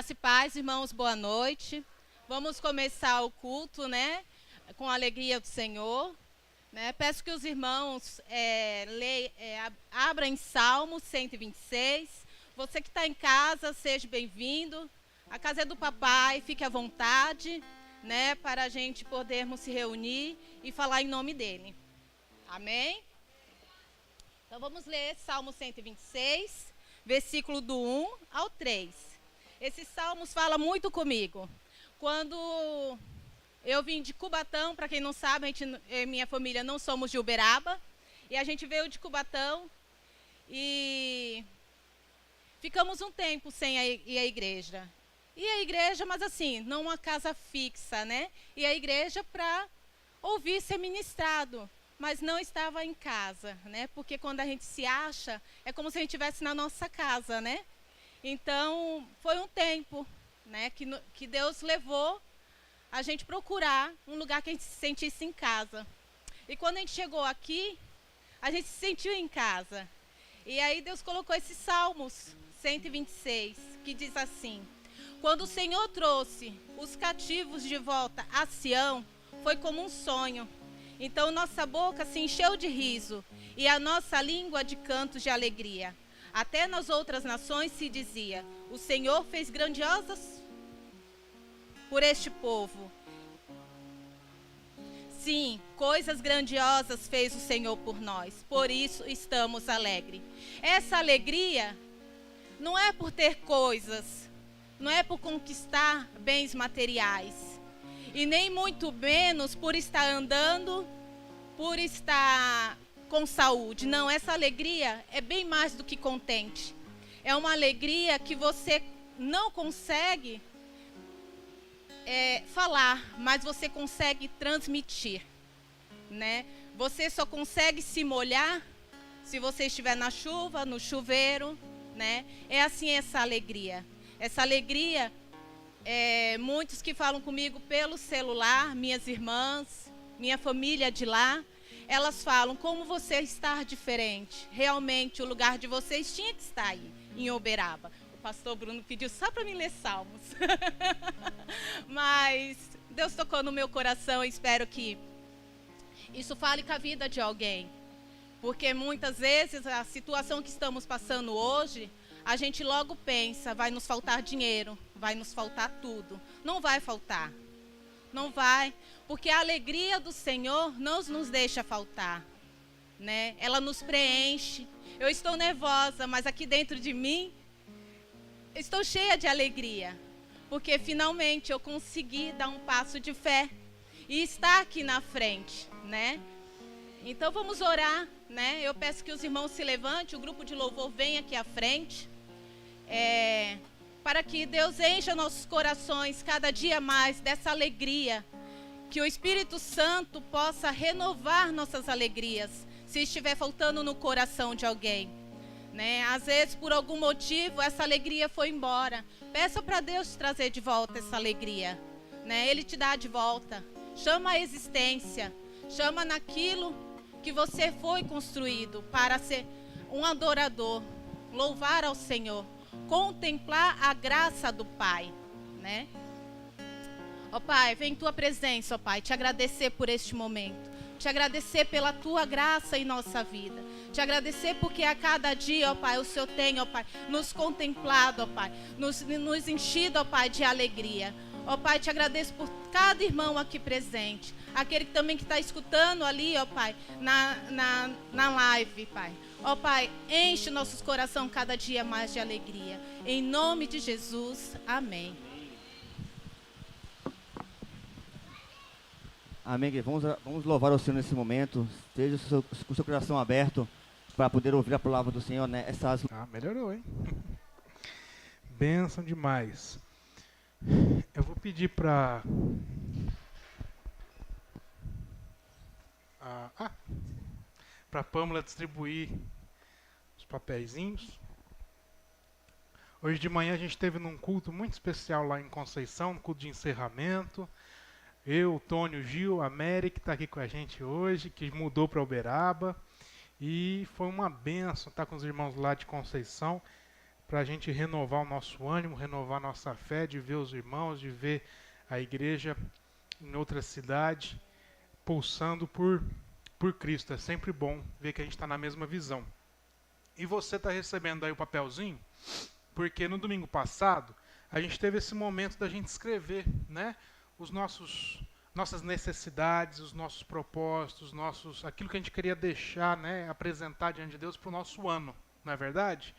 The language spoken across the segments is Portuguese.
Graça e paz, irmãos, boa noite. Vamos começar o culto, né, com a alegria do Senhor. Né? Peço que os irmãos abram em Salmo 126. Você que está em casa, seja bem-vindo. A casa é do papai, fique à vontade, né, para a gente podermos se reunir e falar em nome dele. Amém? Então vamos ler Salmo 126, versículo do 1 ao 3. Esses salmos falam muito comigo. Quando eu vim de Cubatão, para quem não sabe, eu e minha família não somos de Uberaba, e a gente veio de Cubatão e ficamos um tempo sem ir à igreja. E a igreja, mas assim, não uma casa fixa, né? E a igreja para ouvir ser ministrado, mas não estava em casa, né? Porque quando a gente se acha, é como se a gente estivesse na nossa casa, né? Então, foi um tempo, né, que Deus levou a gente procurar um lugar que a gente se sentisse em casa. E quando a gente chegou aqui, a gente se sentiu em casa. E aí Deus colocou esses Salmos 126, que diz assim: quando o Senhor trouxe os cativos de volta a Sião, foi como um sonho. Então nossa boca se encheu de riso e a nossa língua de cantos de alegria. Até nas outras nações se dizia: o Senhor fez grandiosas por este povo. Sim, coisas grandiosas fez o Senhor por nós, por isso estamos alegres. Essa alegria não é por ter coisas, não é por conquistar bens materiais, e nem muito menos por estar andando, por estar com saúde. Não, essa alegria é bem mais do que contente. É uma alegria que você não consegue falar, mas você consegue transmitir, né? Você só consegue se molhar se você estiver na chuva, no chuveiro, né? É assim essa alegria. Essa alegria, muitos que falam comigo pelo celular, minhas irmãs, minha família de lá, elas falam: como você está diferente. Realmente o lugar de vocês tinha que estar aí, em Uberaba. O pastor Bruno pediu só para mim ler Salmos. Mas Deus tocou no meu coração e espero que isso fale com a vida de alguém. Porque muitas vezes a situação que estamos passando hoje, a gente logo pensa: vai nos faltar dinheiro, vai nos faltar tudo. Não vai faltar. Não vai, porque a alegria do Senhor não nos deixa faltar, né? Ela nos preenche. Eu estou nervosa, mas aqui dentro de mim estou cheia de alegria, porque finalmente eu consegui dar um passo de fé e estar aqui na frente, né? Então vamos orar, né? Eu peço que os irmãos se levantem, o grupo de louvor venha aqui à frente, para que Deus encha nossos corações cada dia mais dessa alegria, que o Espírito Santo possa renovar nossas alegrias, se estiver faltando no coração de alguém, né? Às vezes, por algum motivo, essa alegria foi embora. Peça para Deus te trazer de volta essa alegria, né? Ele te dá de volta. Chama a existência, chama naquilo que você foi construído para ser um adorador, louvar ao Senhor, contemplar a graça do Pai, né? Ó Pai, vem em Tua presença, ó Pai, te agradecer por este momento, te agradecer pela Tua graça em nossa vida, te agradecer porque a cada dia, ó Pai, o Senhor tem, ó Pai, nos contemplado, ó Pai, nos enchido, ó Pai, de alegria. Ó Pai, te agradeço por cada irmão aqui presente, aquele também que está escutando ali, ó Pai, na live, Pai. Ó Pai, enche nossos corações cada dia mais de alegria. Em nome de Jesus, amém. Amém. Vamos louvar o Senhor nesse momento. Esteja com o seu coração aberto para poder ouvir a palavra do Senhor, né? Melhorou, hein? Bênção demais. Eu vou pedir para para Pâmela distribuir os papeizinhos. Hoje de manhã a gente esteve num culto muito especial lá em Conceição, um culto de encerramento. Eu, o Tônio, o Gil, a Mary, que está aqui com a gente hoje, que mudou para Uberaba. E foi uma bênção estar com os irmãos lá de Conceição. para a gente renovar o nosso ânimo, renovar nossa fé, de ver os irmãos, de ver a igreja em outra cidade, pulsando por Cristo. É sempre bom ver que a gente está na mesma visão. E você está recebendo aí o papelzinho, porque no domingo passado a gente teve esse momento da gente escrever, né, nossas necessidades, os nossos propósitos, aquilo que a gente queria deixar, né, apresentar diante de Deus para o nosso ano, não é verdade?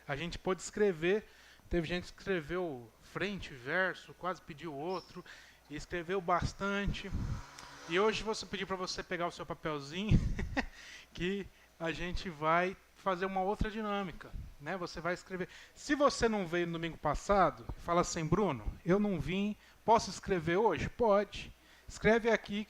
A gente pôde escrever, teve gente que escreveu frente, verso, quase pediu outro, e escreveu bastante. E hoje vou pedir para você pegar o seu papelzinho, que a gente vai fazer uma outra dinâmica, né? Você vai escrever. Se você não veio no domingo passado, fala assim: Bruno, eu não vim, posso escrever hoje? Pode. Escreve aqui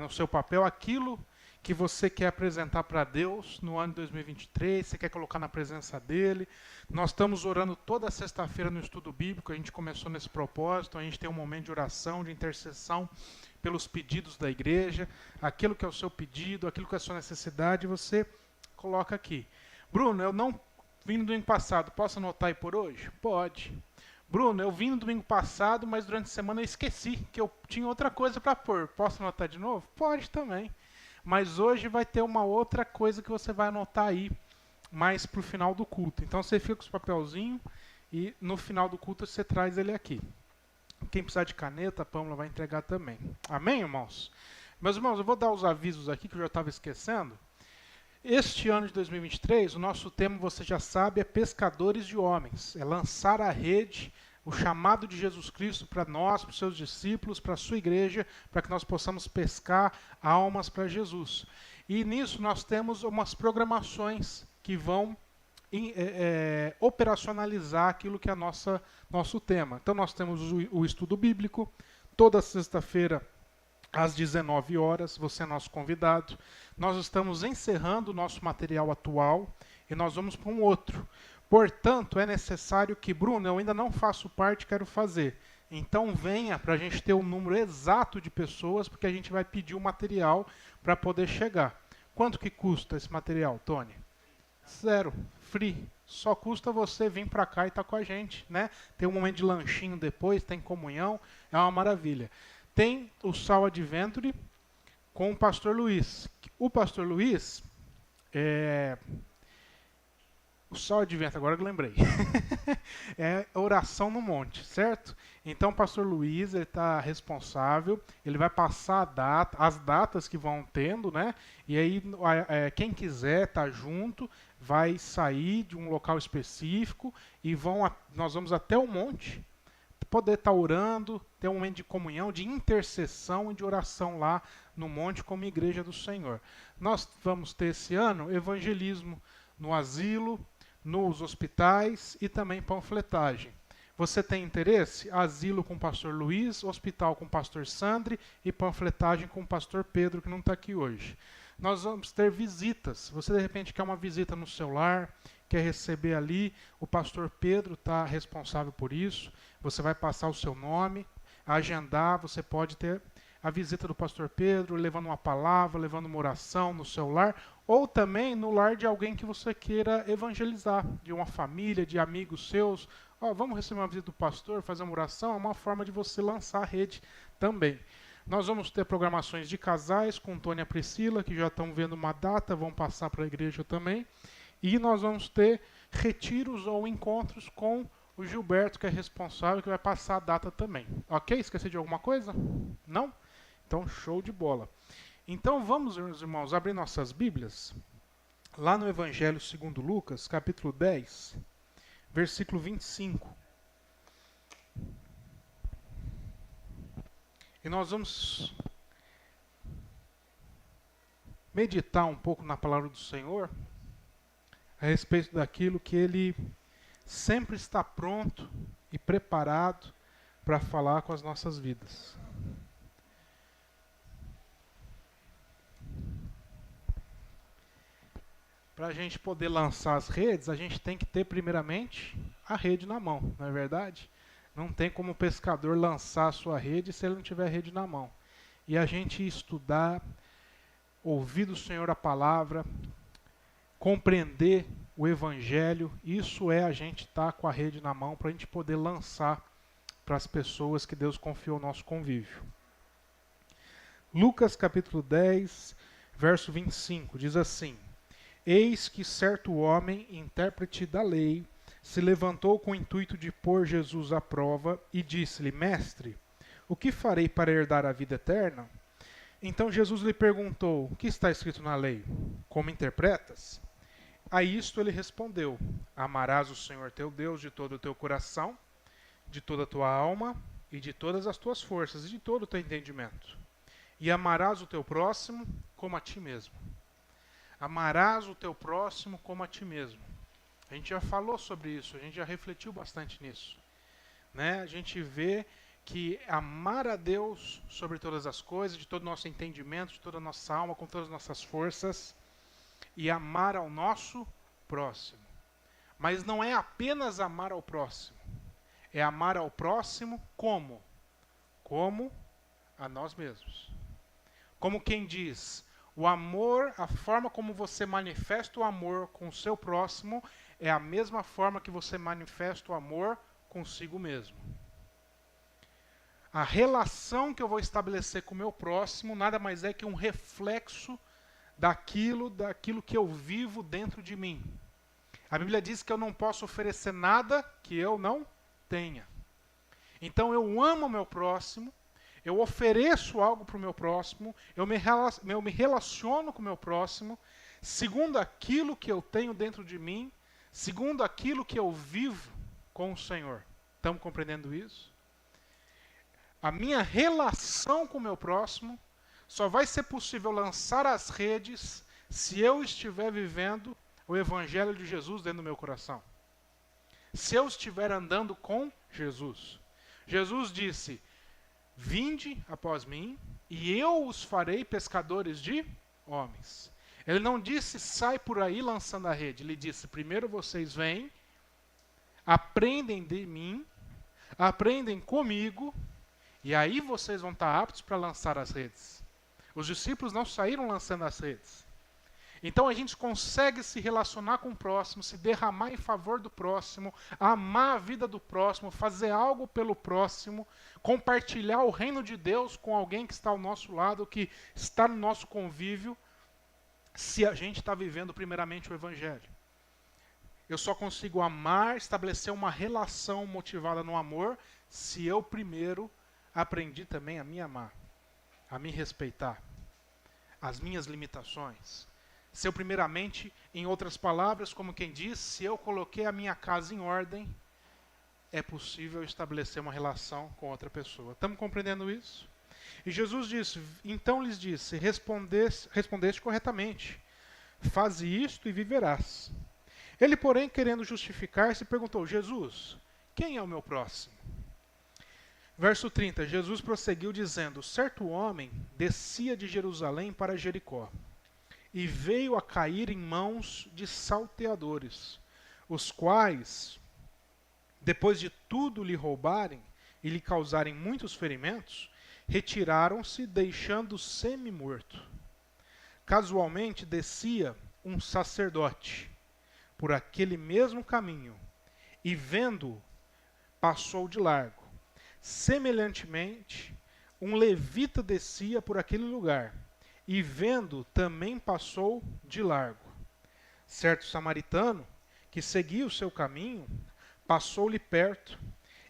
no seu papel aquilo que você quer apresentar para Deus no ano de 2023, você quer colocar na presença dele. Nós estamos orando toda sexta-feira no estudo bíblico, a gente começou nesse propósito, a gente tem um momento de oração, de intercessão pelos pedidos da igreja, aquilo que é o seu pedido, aquilo que é a sua necessidade, você coloca aqui. Bruno, eu não vim no domingo passado, posso anotar aí por hoje? Pode. Bruno, eu vim no domingo passado, mas durante a semana eu esqueci que eu tinha outra coisa para pôr. Posso anotar de novo? Pode também. Mas hoje vai ter uma outra coisa que você vai anotar aí, mais para o final do culto. Então você fica com os papelzinhos e no final do culto você traz ele aqui. Quem precisar de caneta, a Pâmela vai entregar também. Amém, irmãos? Meus irmãos, eu vou dar os avisos aqui que eu já estava esquecendo. Este ano de 2023, o nosso tema, você já sabe, é pescadores de homens. É lançar a rede, o chamado de Jesus Cristo para nós, para os seus discípulos, para a sua igreja, para que nós possamos pescar almas para Jesus. E nisso nós temos umas programações que vão operacionalizar aquilo que é nosso tema. Então nós temos o estudo bíblico, toda sexta-feira às 19 horas, você é nosso convidado. Nós estamos encerrando o nosso material atual e nós vamos para um outro. Portanto, é necessário que, Bruno, eu ainda não faço parte, quero fazer. Então venha para a gente ter o número exato de pessoas, porque a gente vai pedir o material para poder chegar. Quanto que custa esse material, Tony? 0, free. Só custa você vir para cá e estar com a gente, né? Tem um momento de lanchinho depois, tem comunhão, é uma maravilha. Tem o Sal Adventure com o Pastor Luiz. O Pastor Luiz o Sal Adventure, agora que eu lembrei. É oração no monte, certo? Então o Pastor Luiz está responsável, ele vai passar as datas que vão tendo, né? E aí quem quiser estar junto vai sair de um local específico e nós vamos até o monte, poder estar orando, ter um momento de comunhão, de intercessão e de oração lá no monte como igreja do Senhor. Nós vamos ter esse ano evangelismo no asilo, nos hospitais e também panfletagem. Você tem interesse? Asilo com o pastor Luiz, hospital com o pastor Sandri e panfletagem com o pastor Pedro, que não está aqui hoje. Nós vamos ter visitas. Você de repente quer uma visita no seu lar, quer receber ali, o pastor Pedro está responsável por isso. Você vai passar o seu nome, agendar, você pode ter a visita do pastor Pedro, levando uma palavra, levando uma oração no seu lar, ou também no lar de alguém que você queira evangelizar, de uma família, de amigos seus. Vamos receber uma visita do pastor, fazer uma oração, é uma forma de você lançar a rede também. Nós vamos ter programações de casais com Tônia e Priscila, que já estão vendo uma data, vão passar para a igreja também. E nós vamos ter retiros ou encontros com o Gilberto, que é responsável, que vai passar a data também. Ok? Esqueci de alguma coisa? Não? Então, show de bola. Então, vamos, meus irmãos, abrir nossas Bíblias. Lá no Evangelho segundo Lucas, capítulo 10, versículo 25. E nós vamos meditar um pouco na palavra do Senhor a respeito daquilo que Ele sempre está pronto e preparado para falar com as nossas vidas. Para a gente poder lançar as redes, a gente tem que ter primeiramente a rede na mão, não é verdade? Não tem como o pescador lançar a sua rede se ele não tiver a rede na mão. E a gente estudar, ouvir do Senhor a palavra, compreender o Evangelho. Isso é a gente estar com a rede na mão para a gente poder lançar para as pessoas que Deus confiou ao nosso convívio. Lucas capítulo 10, verso 25, diz assim: Eis que certo homem, intérprete da lei, se levantou com o intuito de pôr Jesus à prova e disse-lhe: Mestre, o que farei para herdar a vida eterna? Então Jesus lhe perguntou: O que está escrito na lei? Como interpretas? A isto ele respondeu: Amarás o Senhor teu Deus de todo o teu coração, de toda a tua alma e de todas as tuas forças e de todo o teu entendimento. E amarás o teu próximo como a ti mesmo. Amarás o teu próximo como a ti mesmo. A gente já falou sobre isso, a gente já refletiu bastante nisso. Né? A gente vê que amar a Deus sobre todas as coisas, de todo o nosso entendimento, de toda a nossa alma, com todas as nossas forças, e amar ao nosso próximo. Mas não é apenas amar ao próximo. É amar ao próximo como? Como a nós mesmos. Como quem diz, o amor, a forma como você manifesta o amor com o seu próximo é a mesma forma que você manifesta o amor consigo mesmo. A relação que eu vou estabelecer com o meu próximo nada mais é que um reflexo daquilo que eu vivo dentro de mim. A Bíblia diz que eu não posso oferecer nada que eu não tenha. Então eu amo o meu próximo, eu ofereço algo para o meu próximo, eu me relaciono com o meu próximo, segundo aquilo que eu tenho dentro de mim, segundo aquilo que eu vivo com o Senhor. Estamos compreendendo isso? A minha relação com o meu próximo só vai ser possível lançar as redes se eu estiver vivendo o Evangelho de Jesus dentro do meu coração. Se eu estiver andando com Jesus. Jesus disse: Vinde após mim, e eu os farei pescadores de homens. Ele não disse, sai por aí lançando a rede. Ele disse, primeiro vocês vêm, aprendem de mim, aprendem comigo, e aí vocês vão estar aptos para lançar as redes. Os discípulos não saíram lançando as redes. Então a gente consegue se relacionar com o próximo, se derramar em favor do próximo, amar a vida do próximo, fazer algo pelo próximo, compartilhar o reino de Deus com alguém que está ao nosso lado, que está no nosso convívio, se a gente está vivendo primeiramente o Evangelho. Eu só consigo amar, estabelecer uma relação motivada no amor, se eu primeiro aprendi também a me amar, a me respeitar, as minhas limitações. Se eu primeiramente, em outras palavras, como quem diz, se eu coloquei a minha casa em ordem, é possível estabelecer uma relação com outra pessoa. Estamos compreendendo isso? E Jesus disse, então lhes disse, respondeste corretamente, faze isto e viverás. Ele, porém, querendo justificar-se, perguntou, Jesus, quem é o meu próximo? Verso 30, Jesus prosseguiu dizendo, certo homem descia de Jerusalém para Jericó, e veio a cair em mãos de salteadores, os quais, depois de tudo lhe roubarem e lhe causarem muitos ferimentos, retiraram-se, deixando-o semi-morto. Casualmente descia um sacerdote por aquele mesmo caminho, e vendo-o, passou de largo. Semelhantemente, um levita descia por aquele lugar, e vendo, também passou de largo. Certo samaritano, que seguia o seu caminho, passou-lhe perto,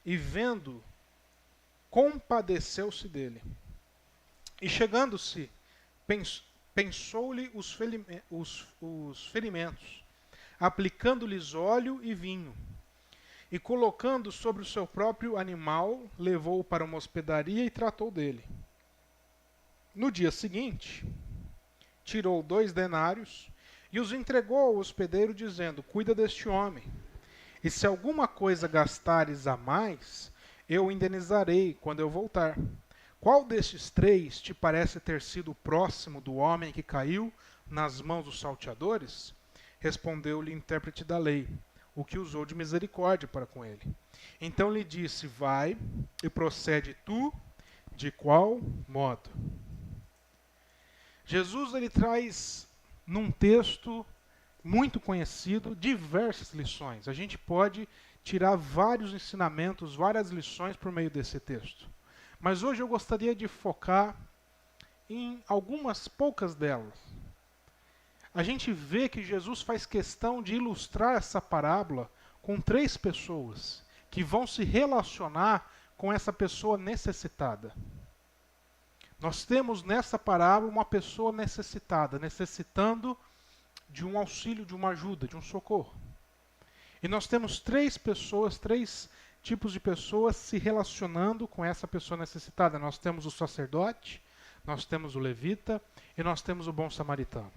e vendo, compadeceu-se dele. E chegando-se, pensou-lhe os ferimentos, aplicando-lhes óleo e vinho, e colocando sobre o seu próprio animal, levou-o para uma hospedaria e tratou dele. No dia seguinte, tirou 2 denários e os entregou ao hospedeiro, dizendo, cuida deste homem, e se alguma coisa gastares a mais, eu o indenizarei quando eu voltar. Qual destes 3 te parece ter sido próximo do homem que caiu nas mãos dos salteadores? Respondeu-lhe o intérprete da lei, o que usou de misericórdia para com ele. Então lhe disse, vai e procede tu, de qual modo? Jesus ele traz num texto muito conhecido, diversas lições. A gente pode tirar vários ensinamentos, várias lições por meio desse texto. Mas hoje eu gostaria de focar em algumas poucas delas. A gente vê que Jesus faz questão de ilustrar essa parábola com 3 pessoas que vão se relacionar com essa pessoa necessitada. Nós temos nessa parábola uma pessoa necessitada, necessitando de um auxílio, de uma ajuda, de um socorro. E nós temos 3 pessoas, 3 tipos de pessoas se relacionando com essa pessoa necessitada. Nós temos o sacerdote, nós temos o levita e nós temos o bom samaritano.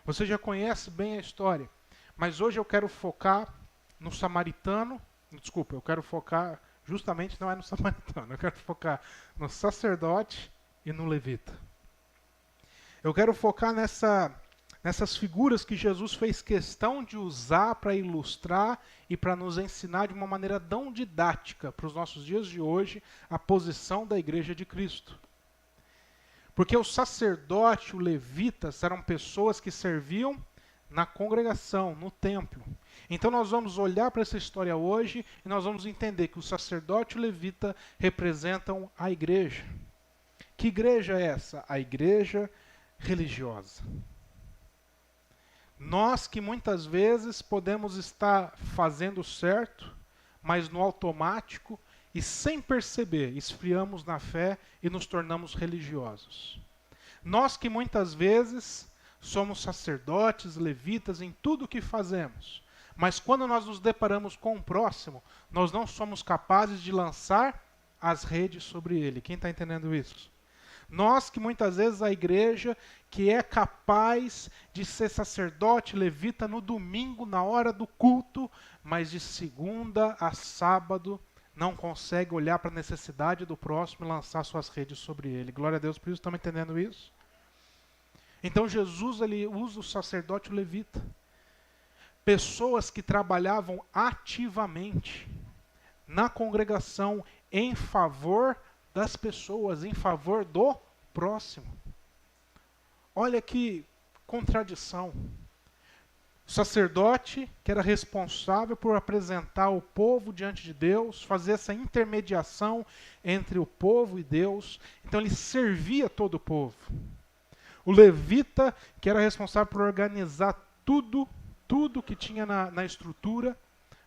Você já conhece bem a história, mas hoje eu quero focar no samaritano. Desculpa, eu quero focar justamente não é no samaritano, eu quero focar no sacerdote e no levita. Eu quero focar nessas figuras que Jesus fez questão de usar para ilustrar e para nos ensinar de uma maneira tão didática para os nossos dias de hoje a posição da Igreja de Cristo. Porque o sacerdote, o levitas, eram pessoas que serviam na congregação, no templo. Então nós vamos olhar para essa história hoje e nós vamos entender que o sacerdote e o levita representam a igreja. Que igreja é essa? A igreja religiosa. Nós que muitas vezes podemos estar fazendo certo, mas no automático e sem perceber, esfriamos na fé e nos tornamos religiosos. Nós que muitas vezes somos sacerdotes, levitas em tudo o que fazemos, mas quando nós nos deparamos com o próximo, nós não somos capazes de lançar as redes sobre ele. Quem está entendendo isso? Nós que muitas vezes a igreja que é capaz de ser sacerdote, levita no domingo, na hora do culto, mas de segunda a sábado não consegue olhar para a necessidade do próximo e lançar suas redes sobre ele. Glória a Deus por isso, estamos entendendo isso? Então Jesus ele usa o sacerdote e o levita. Pessoas que trabalhavam ativamente na congregação em favor das pessoas, em favor do próximo. Olha que contradição. O sacerdote, que era responsável por apresentar o povo diante de Deus, fazer essa intermediação entre o povo e Deus, então ele servia todo o povo. O levita, que era responsável por organizar tudo que tinha na estrutura,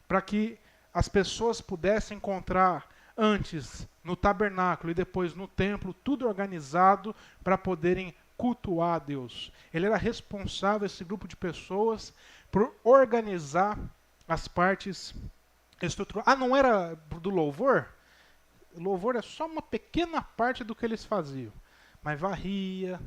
para que as pessoas pudessem encontrar antes no tabernáculo e depois no templo, tudo organizado para poderem cultuar a Deus. Ele era responsável, esse grupo de pessoas, por organizar as partes estruturais. Ah, não era do louvor? O louvor é só uma pequena parte do que eles faziam. Mas varria,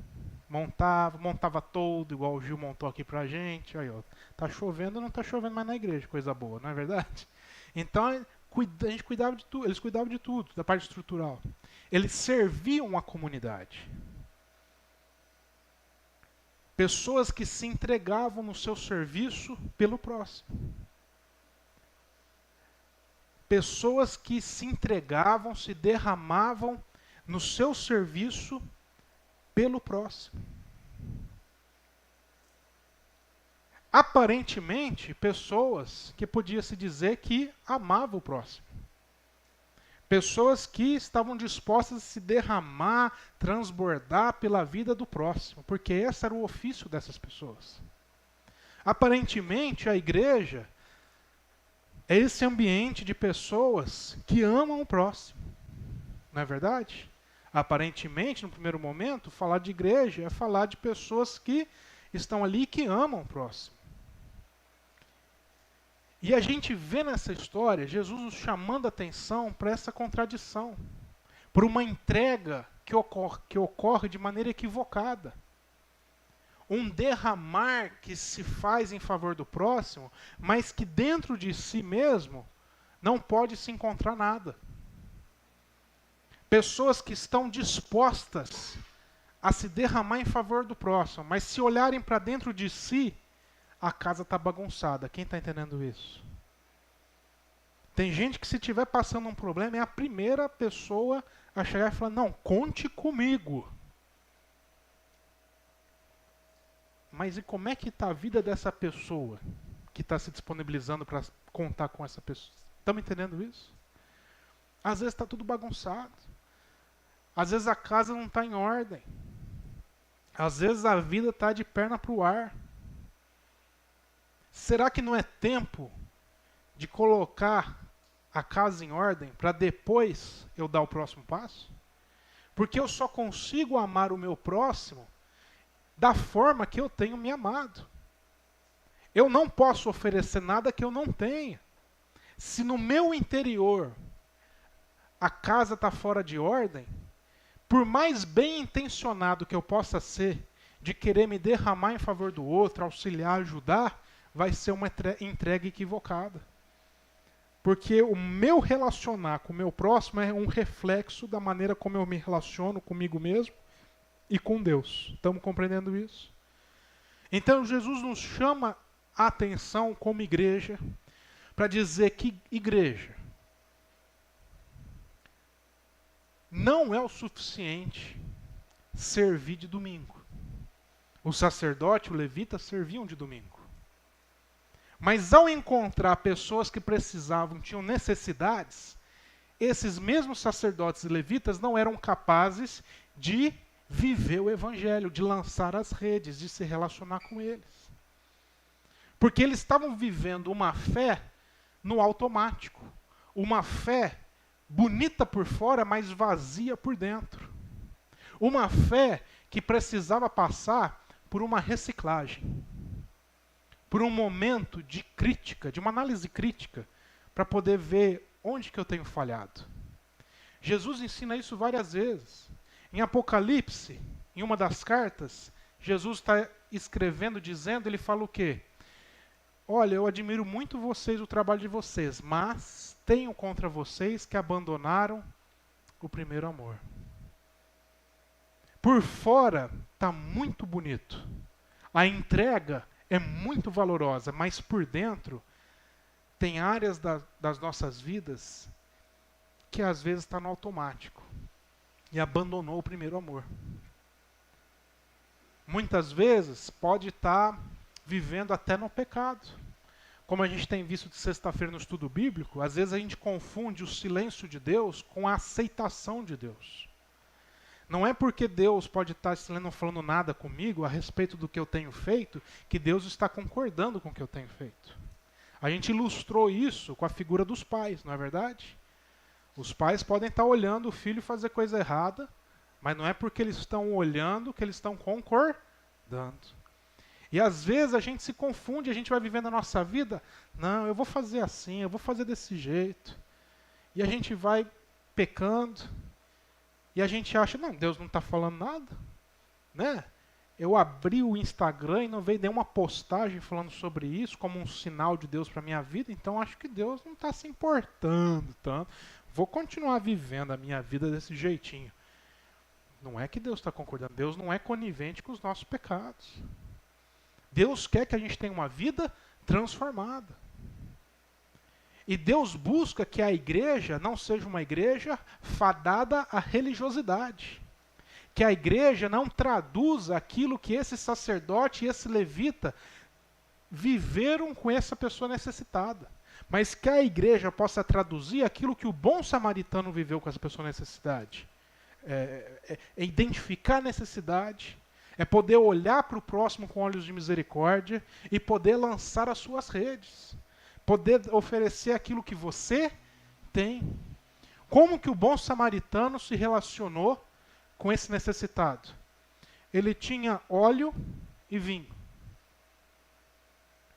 montava todo, igual o Gil montou aqui pra gente. Aí, ó, tá chovendo, não tá chovendo mais na igreja, coisa boa, não é verdade? Então, a gente cuidava de tudo, eles cuidavam de tudo, da parte estrutural. Eles serviam a comunidade. Pessoas que se entregavam no seu serviço pelo próximo. Pessoas que se entregavam, se derramavam no seu serviço pelo próximo. Aparentemente, pessoas que podia-se dizer que amavam o próximo. Pessoas que estavam dispostas a se derramar, transbordar pela vida do próximo, porque esse era o ofício dessas pessoas. Aparentemente, a igreja é esse ambiente de pessoas que amam o próximo. Não é verdade? Aparentemente, no primeiro momento, falar de igreja é falar de pessoas que estão ali e que amam o próximo. E a gente vê nessa história Jesus nos chamando a atenção para essa contradição, por uma entrega que ocorre de maneira equivocada. Um derramar que se faz em favor do próximo, mas que dentro de si mesmo não pode se encontrar nada. Pessoas que estão dispostas a se derramar em favor do próximo, mas se olharem para dentro de si, a casa está bagunçada. Quem está entendendo isso? Tem gente que se estiver passando um problema, é a primeira pessoa a chegar e falar, não, conte comigo. mas e como é que está a vida dessa pessoa que está se disponibilizando para contar com essa pessoa? Estamos entendendo isso? Às vezes está tudo bagunçado. Às vezes a casa não está em ordem. Às vezes a vida está de perna para o ar. Será que não é tempo de colocar a casa em ordem para depois eu dar o próximo passo? Porque eu só consigo amar o meu próximo da forma que eu tenho me amado. Eu não posso oferecer nada que eu não tenha. Se no meu interior a casa está fora de ordem, por mais bem intencionado que eu possa ser, de querer me derramar em favor do outro, auxiliar, ajudar, vai ser uma entrega equivocada. Porque o meu relacionar com o meu próximo é um reflexo da maneira como eu me relaciono comigo mesmo e com Deus. Estamos compreendendo isso? Então Jesus nos chama a atenção como igreja para dizer que igreja não é o suficiente servir de domingo. O sacerdote, o levita serviam de domingo. Mas ao encontrar pessoas que precisavam, tinham necessidades, esses mesmos sacerdotes e levitas não eram capazes de viver o evangelho, de lançar as redes, de se relacionar com eles. Porque eles estavam vivendo uma fé no automático. Uma fé bonita por fora, mas vazia por dentro. Uma fé que precisava passar por uma reciclagem. Por um momento de crítica, de uma análise crítica, para poder ver onde que eu tenho falhado. Jesus ensina isso várias vezes. Em Apocalipse, em uma das cartas, Jesus está escrevendo, dizendo, ele fala o quê? Olha, eu admiro muito vocês, o trabalho de vocês, mas tenho contra vocês que abandonaram o primeiro amor. Por fora está muito bonito. A entrega é muito valorosa, mas por dentro tem áreas das nossas vidas que às vezes está no automático e abandonou o primeiro amor. Muitas vezes pode estar vivendo até no pecado. Como a gente tem visto de sexta-feira no estudo bíblico, às vezes a gente confunde o silêncio de Deus com a aceitação de Deus. Não é porque Deus pode estar não falando nada comigo a respeito do que eu tenho feito, que Deus está concordando com o que eu tenho feito. A gente ilustrou isso com a figura dos pais, não é verdade? Os pais podem estar olhando o filho fazer coisa errada, mas não é porque eles estão olhando que eles estão concordando. E às vezes a gente se confunde, a gente vai vivendo a nossa vida, não, eu vou fazer assim, eu vou fazer desse jeito. E a gente vai pecando. E a gente acha, não, Deus não está falando nada, né? Eu abri o Instagram e não veio nenhuma postagem falando sobre isso, como um sinal de Deus para a minha vida, então acho que Deus não está se importando tanto. Vou continuar vivendo a minha vida desse jeitinho. Não é que Deus está concordando, Deus não é conivente com os nossos pecados. Deus quer que a gente tenha uma vida transformada. E Deus busca que a igreja não seja uma igreja fadada à religiosidade. Que a igreja não traduza aquilo que esse sacerdote e esse levita viveram com essa pessoa necessitada. Mas que a igreja possa traduzir aquilo que o bom samaritano viveu com essa pessoa necessidade. É identificar a necessidade, é poder olhar para o próximo com olhos de misericórdia e poder lançar as suas redes. Poder oferecer aquilo que você tem. Como que o bom samaritano se relacionou com esse necessitado? Ele tinha óleo e vinho.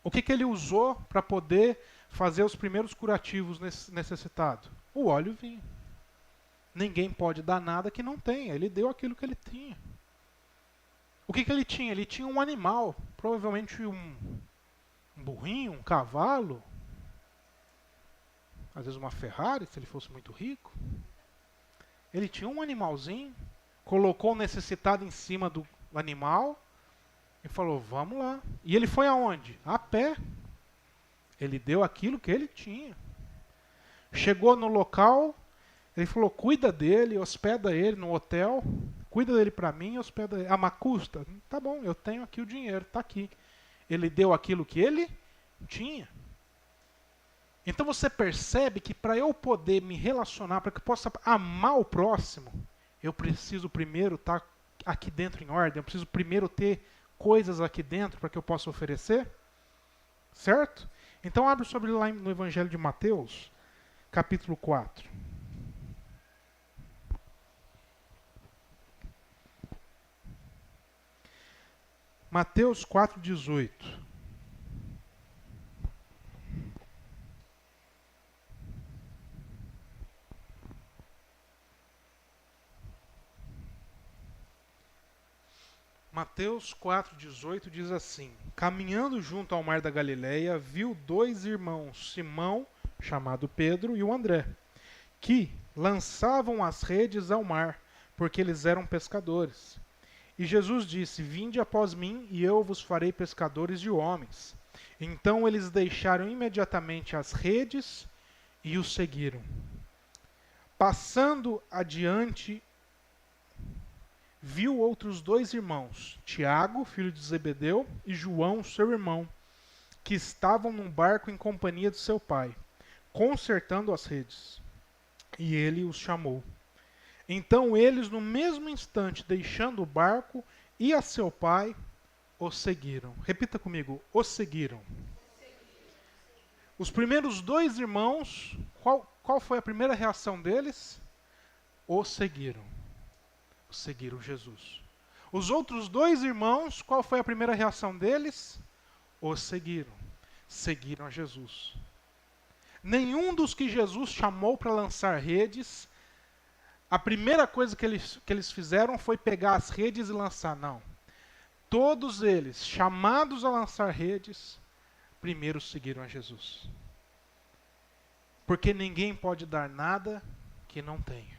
O que ele usou para poder fazer os primeiros curativos nesse necessitado? O óleo e o vinho. Ninguém pode dar nada que não tenha. Ele deu aquilo que ele tinha. O que ele tinha? Ele tinha um animal, provavelmente um burrinho, um cavalo, às vezes uma Ferrari, se ele fosse muito rico. Ele tinha um animalzinho, colocou o necessitado em cima do animal e falou, vamos lá. E ele foi aonde? A pé. Ele deu aquilo que ele tinha. Chegou no local, ele falou, cuida dele, hospeda ele no hotel, Cuida dele para mim e hospeda ele. Ah, mas custa? Tá bom, eu tenho aqui o dinheiro, tá aqui. Ele deu aquilo que ele tinha. Então você percebe que para eu poder me relacionar, para que eu possa amar o próximo, eu preciso primeiro estar aqui dentro em ordem, eu preciso primeiro ter coisas aqui dentro para que eu possa oferecer. Certo? Então abre sobre lá no Evangelho de Mateus, capítulo 4. Mateus 4,18. Mateus 4,18 diz assim: caminhando junto ao mar da Galileia, viu dois irmãos, Simão, chamado Pedro, e o André, que lançavam as redes ao mar, porque eles eram pescadores. E Jesus disse: vinde após mim, e eu vos farei pescadores de homens. Então eles deixaram imediatamente as redes e o seguiram. Passando adiante, viu outros dois irmãos, Tiago, filho de Zebedeu, e João, seu irmão, que estavam num barco em companhia de seu pai, consertando as redes. E ele os chamou. Então eles, no mesmo instante, deixando o barco e a seu pai, o seguiram. Repita comigo, o seguiram. Os primeiros dois irmãos, qual foi a primeira reação deles? O seguiram. Seguiram Jesus. Os outros dois irmãos, qual foi a primeira reação deles? O seguiram. Seguiram a Jesus. Nenhum dos que Jesus chamou para lançar redes, a primeira coisa que eles fizeram foi pegar as redes e lançar. Não. Todos eles, chamados a lançar redes, primeiro seguiram a Jesus. Porque ninguém pode dar nada que não tenha.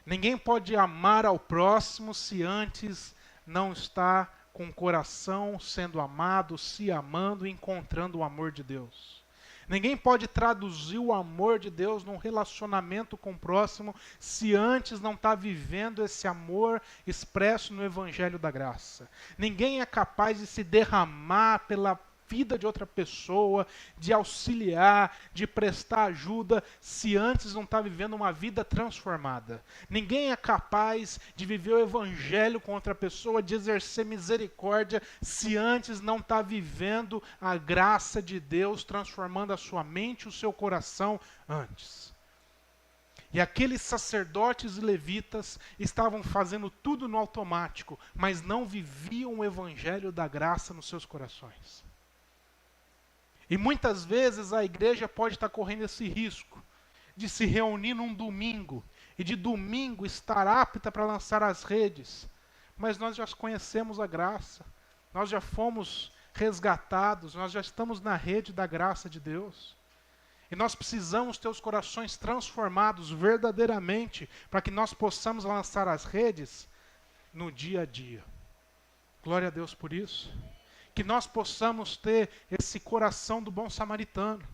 Ninguém pode amar ao próximo se antes não está com o coração sendo amado, se amando e encontrando o amor de Deus. Ninguém pode traduzir o amor de Deus num relacionamento com o próximo se antes não está vivendo esse amor expresso no Evangelho da Graça. Ninguém é capaz de se derramar pela vida de outra pessoa, de auxiliar, de prestar ajuda, se antes não está vivendo uma vida transformada. Ninguém é capaz de viver o evangelho com outra pessoa, de exercer misericórdia, se antes não está vivendo a graça de Deus, transformando a sua mente e o seu coração antes. E aqueles sacerdotes e levitas estavam fazendo tudo no automático, mas não viviam o evangelho da graça nos seus corações. E muitas vezes a igreja pode estar correndo esse risco de se reunir num domingo e de domingo estar apta para lançar as redes. Mas nós já conhecemos a graça, nós já fomos resgatados, nós já estamos na rede da graça de Deus. E nós precisamos ter os corações transformados verdadeiramente para que nós possamos lançar as redes no dia a dia. Glória a Deus por isso. Que nós possamos ter esse coração do bom samaritano,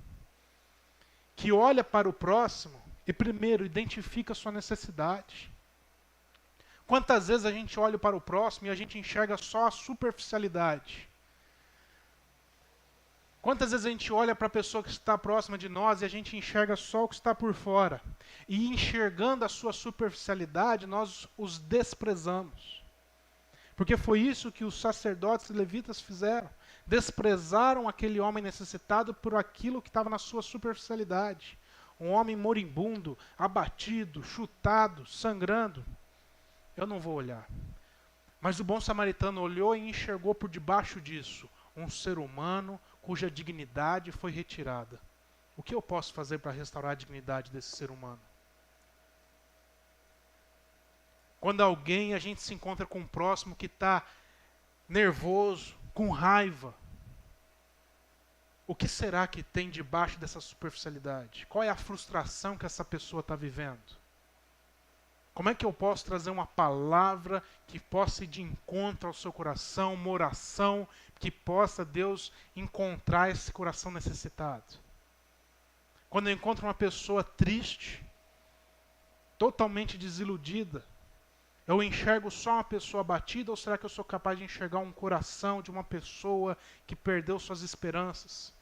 que olha para o próximo e primeiro identifica a sua necessidade. Quantas vezes a gente olha para o próximo e a gente enxerga só a superficialidade? Quantas vezes a gente olha para a pessoa que está próxima de nós e a gente enxerga só o que está por fora? E enxergando a sua superficialidade, nós os desprezamos. Porque foi isso que os sacerdotes e levitas fizeram. Desprezaram aquele homem necessitado por aquilo que estava na sua superficialidade. Um homem moribundo, abatido, chutado, sangrando. Eu não vou olhar. Mas o bom samaritano olhou e enxergou por debaixo disso um ser humano cuja dignidade foi retirada. O que eu posso fazer para restaurar a dignidade desse ser humano? Quando a gente se encontra com um próximo que está nervoso, com raiva, o que será que tem debaixo dessa superficialidade? Qual é a frustração que essa pessoa está vivendo? Como é que eu posso trazer uma palavra que possa ir de encontro ao seu coração, uma oração que possa Deus encontrar esse coração necessitado? Quando eu encontro uma pessoa triste, totalmente desiludida, Eu enxergo só uma pessoa abatida ou será que eu sou capaz de enxergar um coração de uma pessoa que perdeu suas esperanças?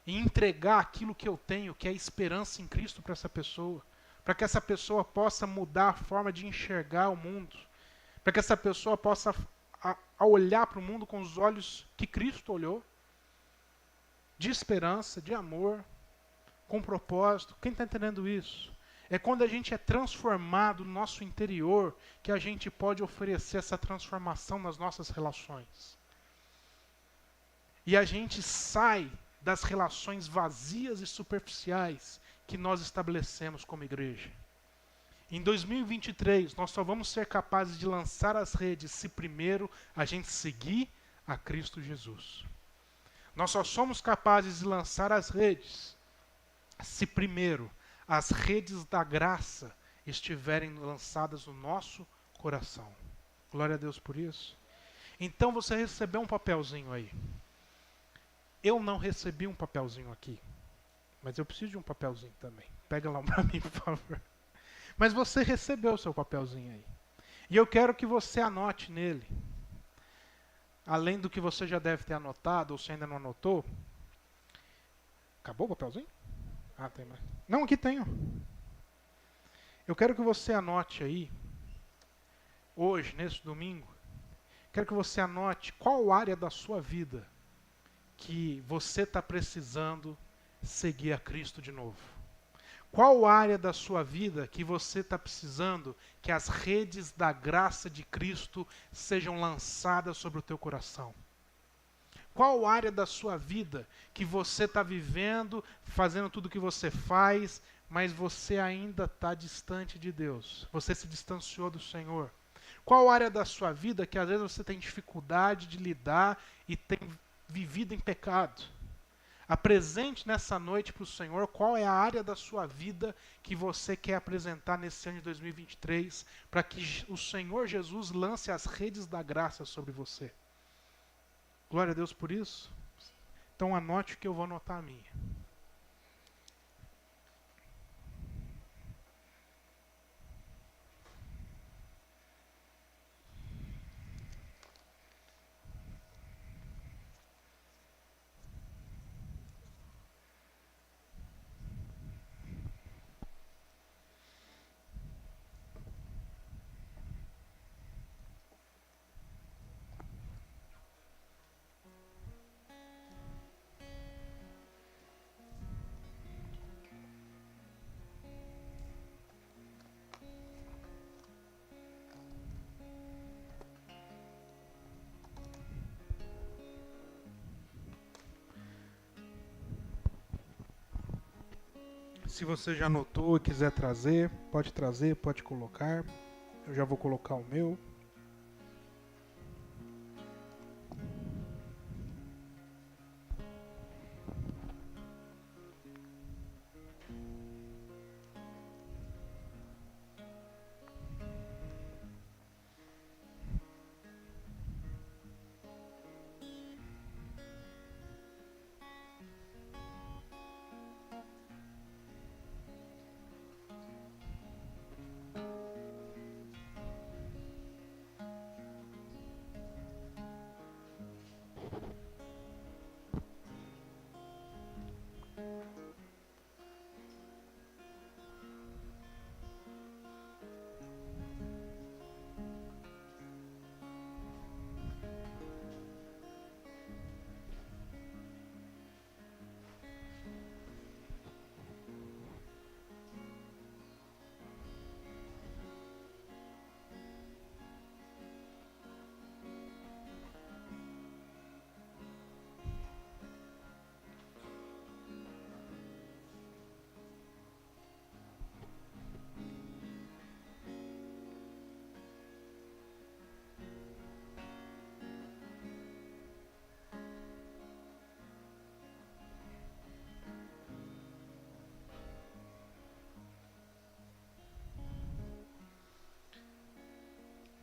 E entregar aquilo que eu tenho, que é a esperança em Cristo para essa pessoa. Para que essa pessoa possa mudar a forma de enxergar o mundo. Para que essa pessoa possa a olhar para o mundo com os olhos que Cristo olhou. De esperança, de amor, com propósito. Quem está entendendo isso? É quando a gente é transformado no nosso interior que a gente pode oferecer essa transformação nas nossas relações. E a gente sai das relações vazias e superficiais que nós estabelecemos como igreja. Em 2023, nós só vamos ser capazes de lançar as redes se primeiro a gente seguir a Cristo Jesus. Nós só somos capazes de lançar as redes se primeiro as redes da graça estiverem lançadas no nosso coração. Glória a Deus por isso. Então você recebeu um papelzinho aí. Eu não recebi um papelzinho aqui, mas eu preciso de um papelzinho também. Pega lá para mim, por favor. Mas você recebeu o seu papelzinho aí. E eu quero que você anote nele. Além do que você já deve ter anotado, ou se ainda não anotou. Acabou o papelzinho? Ah, tem mais. Não, aqui tenho. Eu quero que você anote aí, hoje, nesse domingo, quero que você anote qual área da sua vida que você está precisando seguir a Cristo de novo. Qual área da sua vida que você está precisando que as redes da graça de Cristo sejam lançadas sobre o teu coração? Qual área da sua vida que você está vivendo, fazendo tudo o que você faz, mas você ainda está distante de Deus? Você se distanciou do Senhor. Qual área da sua vida que às vezes você tem dificuldade de lidar e tem vivido em pecado? Apresente nessa noite para o Senhor qual é a área da sua vida que você quer apresentar nesse ano de 2023, para que o Senhor Jesus lance as redes da graça sobre você. Glória a Deus por isso. Então anote que eu vou anotar a minha. Se você já anotou e quiser trazer, pode colocar. Eu já vou colocar o meu.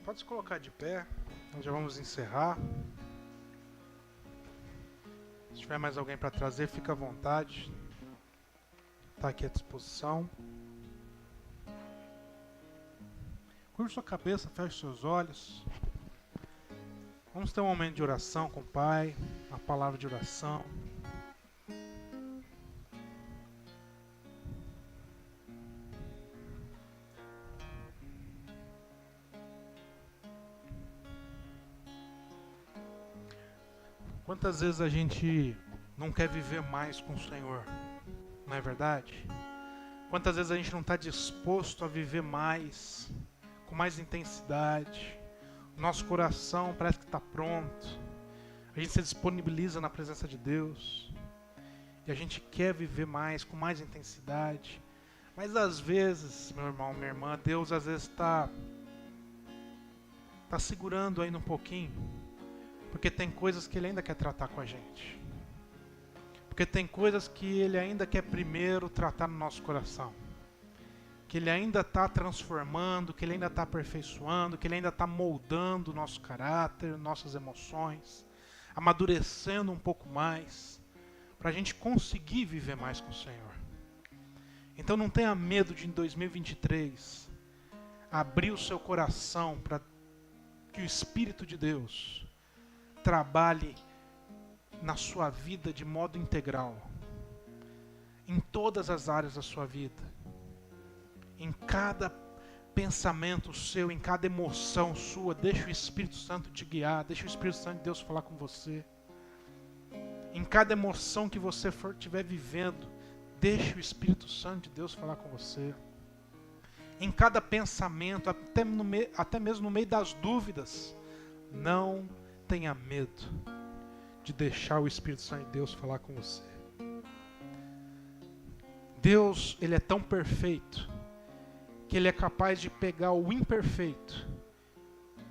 Pode se colocar de pé, nós já vamos encerrar. Se tiver mais alguém para trazer, fica à vontade. Está aqui à disposição. Curva sua cabeça, feche seus olhos. Vamos ter um momento de oração com o Pai, uma palavra de oração. Quantas vezes a gente não quer viver mais com o Senhor, não é verdade? Quantas vezes a gente não está disposto a viver mais, com mais intensidade? Nosso coração parece que está pronto. A gente se disponibiliza na presença de Deus. E a gente quer viver mais, com mais intensidade. Mas às vezes, meu irmão, minha irmã, Deus às vezes está segurando ainda um pouquinho. Porque tem coisas que Ele ainda quer tratar com a gente. Porque tem coisas que Ele ainda quer primeiro tratar no nosso coração. Que Ele ainda está transformando, que Ele ainda está aperfeiçoando, que Ele ainda está moldando o nosso caráter, nossas emoções, amadurecendo um pouco mais, para a gente conseguir viver mais com o Senhor. Então não tenha medo de em 2023 abrir o seu coração para que o Espírito de Deus trabalhe na sua vida de modo integral, em todas as áreas da sua vida, em cada pensamento seu, em cada emoção sua. Deixa o Espírito Santo te guiar, deixa o Espírito Santo de Deus falar com você. Em cada emoção que você estiver vivendo, deixa o Espírito Santo de Deus falar com você. Em cada pensamento, até mesmo no meio das dúvidas, não tenha medo de deixar o Espírito Santo de Deus falar com você. Deus, Ele é tão perfeito que Ele é capaz de pegar o imperfeito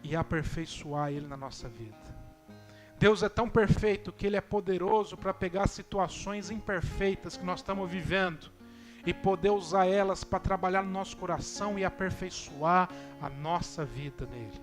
e aperfeiçoar ele na nossa vida. Deus é tão perfeito que Ele é poderoso para pegar situações imperfeitas que nós estamos vivendo e poder usar elas para trabalhar no nosso coração e aperfeiçoar a nossa vida nele.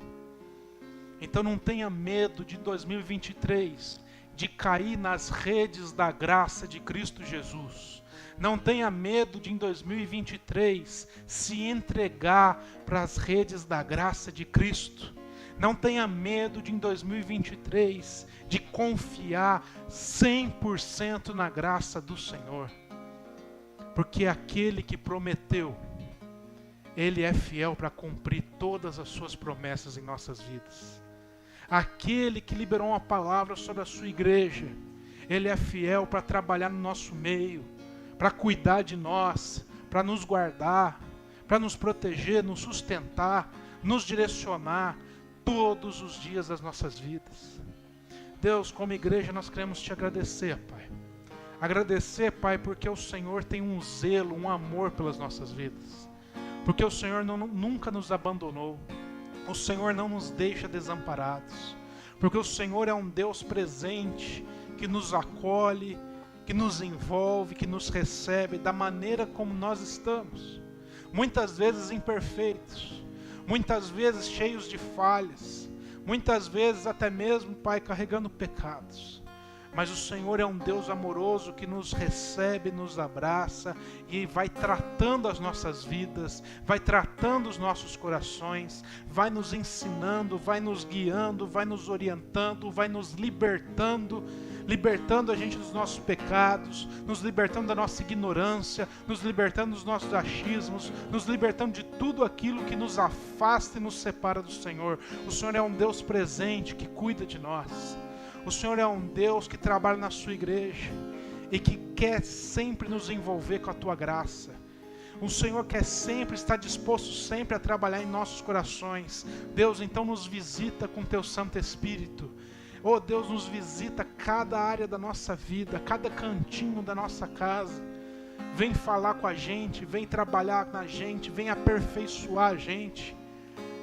Então não tenha medo de 2023 de cair nas redes da graça de Cristo Jesus. Não tenha medo de em 2023 se entregar para as redes da graça de Cristo. Não tenha medo de em 2023 de confiar 100% na graça do Senhor. Porque aquele que prometeu, Ele é fiel para cumprir todas as suas promessas em nossas vidas. Aquele que liberou uma palavra sobre a sua igreja, Ele é fiel para trabalhar no nosso meio, para cuidar de nós, para nos guardar, para nos proteger, nos sustentar, nos direcionar todos os dias das nossas vidas. Deus, como igreja, nós queremos Te agradecer, Pai. Agradecer, Pai, porque o Senhor tem um zelo, um amor pelas nossas vidas. Porque o Senhor nunca nos abandonou. O Senhor não nos deixa desamparados. Porque o Senhor é um Deus presente, que nos acolhe, que nos envolve, que nos recebe da maneira como nós estamos. Muitas vezes imperfeitos, muitas vezes cheios de falhas, muitas vezes até mesmo, Pai, carregando pecados. Mas o Senhor é um Deus amoroso que nos recebe, nos abraça e vai tratando as nossas vidas, vai tratando os nossos corações, vai nos ensinando, vai nos guiando, vai nos orientando, vai nos libertando a gente dos nossos pecados, nos libertando da nossa ignorância, nos libertando dos nossos achismos, nos libertando de tudo aquilo que nos afasta e nos separa do Senhor. O Senhor é um Deus presente que cuida de nós. O Senhor é um Deus que trabalha na sua igreja e que quer sempre nos envolver com a tua graça. O Senhor quer sempre estar disposto sempre a trabalhar em nossos corações. Deus, então nos visita com teu Santo Espírito. Oh Deus, nos visita cada área da nossa vida, cada cantinho da nossa casa. Vem falar com a gente, vem trabalhar na gente, vem aperfeiçoar a gente.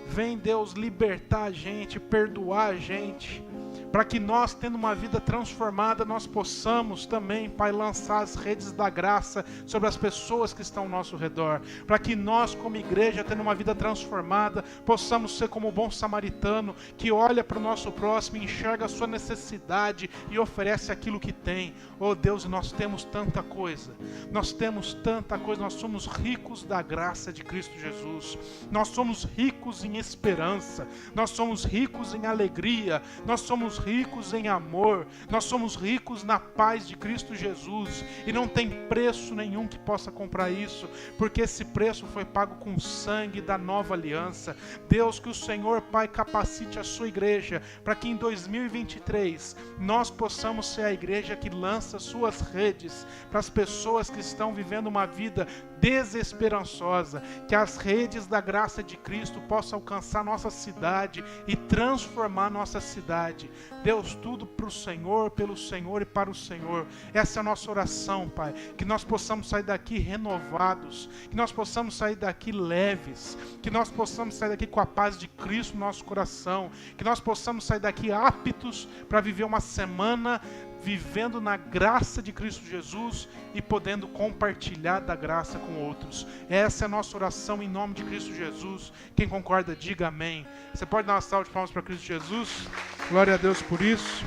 Vem, Deus, libertar a gente, perdoar a gente. para que nós, tendo uma vida transformada, nós possamos também, Pai, lançar as redes da graça sobre as pessoas que estão ao nosso redor, para que nós, como igreja, tendo uma vida transformada, possamos ser como o bom samaritano, que olha para o nosso próximo, enxerga a sua necessidade e oferece aquilo que tem. Oh Deus, nós temos tanta coisa, nós somos ricos da graça de Cristo Jesus, nós somos ricos em esperança, nós somos ricos em alegria, nós somos ricos em amor, nós somos ricos na paz de Cristo Jesus, e não tem preço nenhum que possa comprar isso, porque esse preço foi pago com o sangue da nova aliança. Deus, que o Senhor, Pai, capacite a sua igreja, para que em 2023 nós possamos ser a igreja que lança suas redes para as pessoas que estão vivendo uma vida desesperançosa, que as redes da graça de Cristo possam alcançar nossa cidade e transformar nossa cidade. Deus, tudo para o Senhor, pelo Senhor e para o Senhor. Essa é a nossa oração, Pai, que nós possamos sair daqui renovados, que nós possamos sair daqui leves, que nós possamos sair daqui com a paz de Cristo no nosso coração, que nós possamos sair daqui aptos para viver uma semana vivendo na graça de Cristo Jesus e podendo compartilhar da graça com outros. Essa é a nossa oração em nome de Cristo Jesus. Quem concorda, diga amém. Você pode dar uma salva de palmas para Cristo Jesus? Glória a Deus por isso.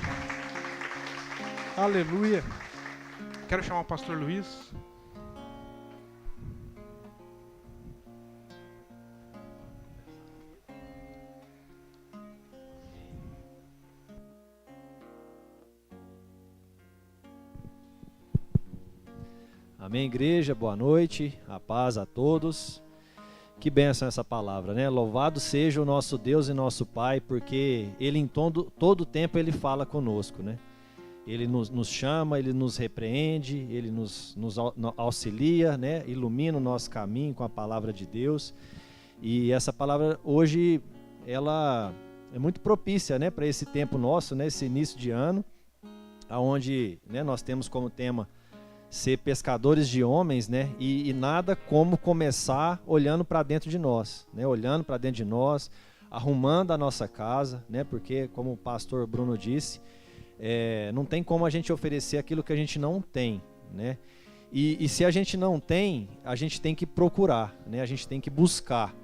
Aleluia. Quero chamar o pastor Luiz. Amém, igreja, boa noite, a paz a todos. Que bênção essa palavra, né? Louvado seja o nosso Deus e nosso Pai, porque Ele em todo tempo Ele fala conosco, né? Ele nos chama, Ele nos repreende, Ele nos auxilia, né? Ilumina o nosso caminho com a palavra de Deus. E essa palavra hoje, ela é muito propícia, né? Para esse tempo nosso, né? Esse início de ano, onde, né, nós temos como tema ser pescadores de homens, né? E nada como começar olhando para dentro de nós, né? Olhando para dentro de nós, arrumando a nossa casa, né? Porque, como o pastor Bruno disse, não tem como a gente oferecer aquilo que a gente não tem, né? E se a gente não tem, a gente tem que procurar, né? A gente tem que buscar,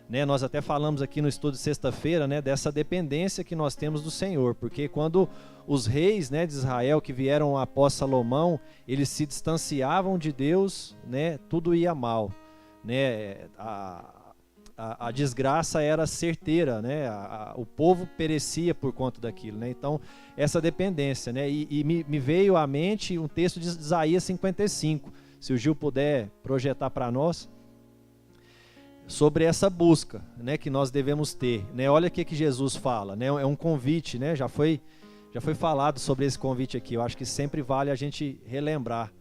né? Nós até falamos aqui no estudo de sexta-feira, né, dessa dependência que nós temos do Senhor, porque quando os reis, né, de Israel que vieram após Salomão, eles se distanciavam de Deus, né, tudo ia mal, né, a desgraça era certeira, né, o povo perecia por conta daquilo, né, então essa dependência, né, e me veio à mente um texto de Isaías 55, se o Gil puder projetar para nós, sobre essa busca, né, que nós devemos ter, né? Olha o que Jesus fala, né? É um convite, né? Já foi falado sobre esse convite aqui. Eu acho que sempre vale a gente relembrar,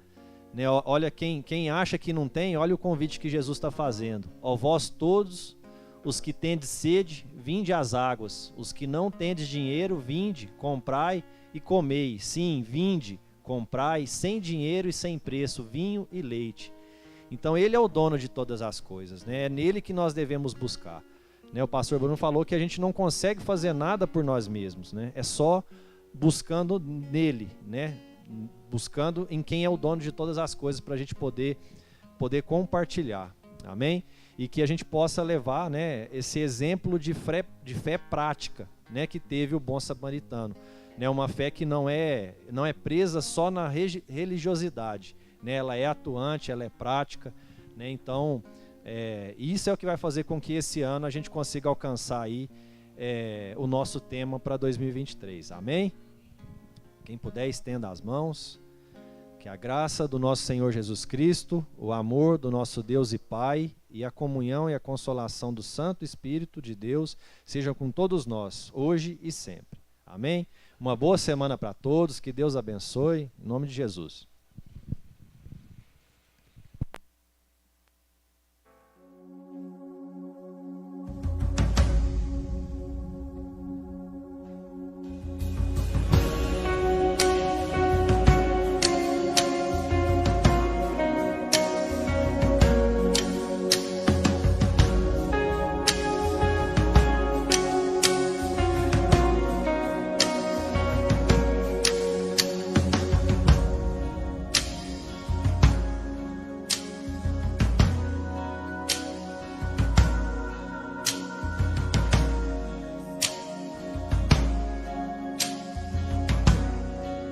né? Olha, quem acha que não tem, olha o convite que Jesus está fazendo. Ó vós todos os que tendes sede, vinde às águas. Os que não tendes dinheiro, vinde, comprai e comei. Sim, vinde, comprai, sem dinheiro e sem preço, vinho e leite. Então Ele é o dono de todas as coisas, né? É nele que nós devemos buscar, né? O pastor Bruno falou que a gente não consegue fazer nada por nós mesmos, né? É só buscando nele, né? Buscando em quem é o dono de todas as coisas para a gente poder compartilhar, amém? E que a gente possa levar, né, esse exemplo de fé prática, né, que teve o bom samaritano, né? Uma fé que não é presa só na religiosidade, né, ela é atuante, ela é prática, né? Então, isso é o que vai fazer com que esse ano a gente consiga alcançar aí o nosso tema para 2023, amém? Quem puder, estenda as mãos, que a graça do nosso Senhor Jesus Cristo, o amor do nosso Deus e Pai e a comunhão e a consolação do Santo Espírito de Deus sejam com todos nós, hoje e sempre, amém? Uma boa semana para todos, que Deus abençoe, em nome de Jesus.